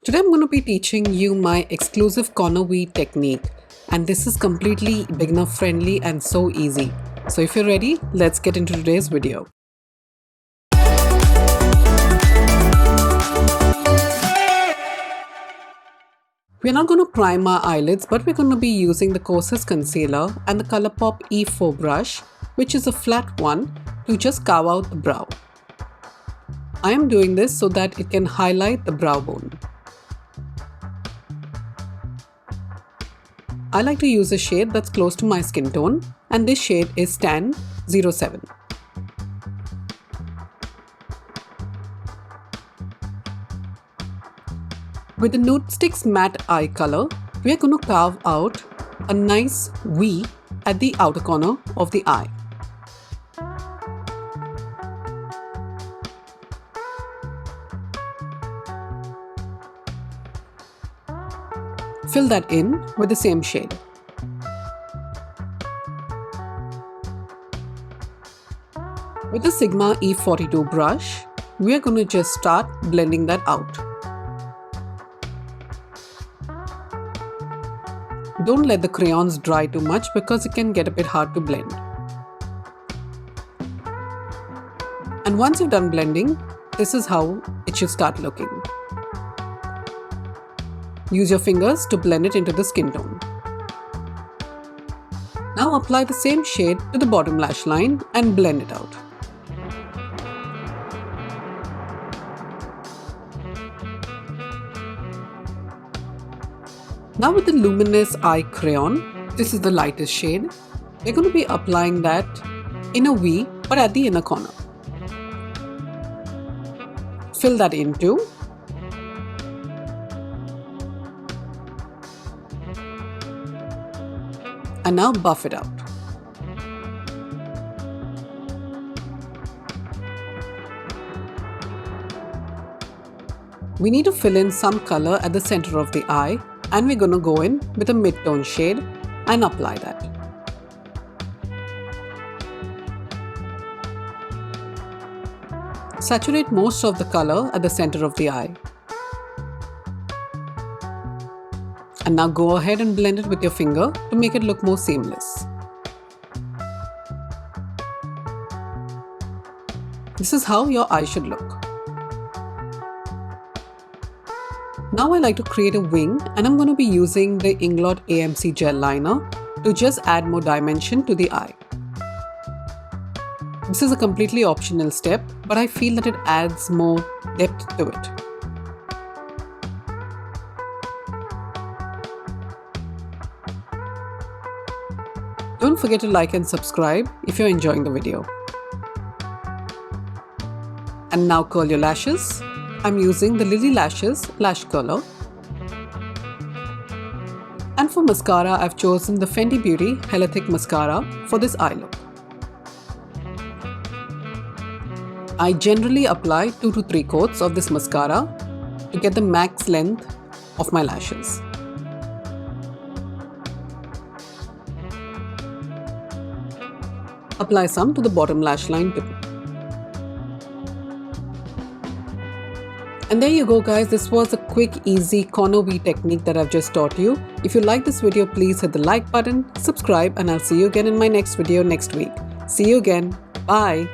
Today I'm going to be teaching you my exclusive corner V technique, and this is completely beginner friendly and so easy. So if you're ready, let's get into today's video. We're not going to prime our eyelids, but we're going to be using the Kosas concealer and the Colourpop E4 brush, which is a flat one, to just carve out the brow. I am doing this so that it can highlight the brow bone. I like to use a shade that's close to my skin tone, and this shade is Tan 07. With the Nudestix matte eye color, we are going to carve out a nice V at the outer corner of the eye. Fill that in with the same shade. With the Sigma E42 brush, we are going to just start blending that out. Don't let the crayons dry too much because it can get a bit hard to blend. And once you're done blending, this is how it should start looking. Use your fingers to blend it into the skin tone. Now apply the same shade to the bottom lash line and blend it out. Now with the Luminous eye crayon, this is the lightest shade, we're going to be applying that in a V but at the inner corner. Fill that in too. And now buff it out. We need to fill in some color at the center of the eye, and we're going to go in with a mid-tone shade and apply that. Saturate most of the color at the center of the eye. And now go ahead and blend it with your finger to make it look more seamless. This is how your eye should look. Now I like to create a wing, and I'm going to be using the Inglot AMC gel liner to just add more dimension to the eye. This is a completely optional step, but I feel that it adds more depth to it. Don't forget to like and subscribe if you're enjoying the video. And now curl your lashes. I'm using the Lily Lashes lash curler. And for mascara, I've chosen the Fenty Beauty Hella Thick Mascara for this eye look. I generally apply 2 to 3 coats of this mascara to get the max length of my lashes. Apply some to the bottom lash line too. And there you go guys, this was a quick easy corner V technique that I've just taught you. If you like this video, please hit the like button, subscribe, and I'll see you again in my next video next week. See you again. Bye.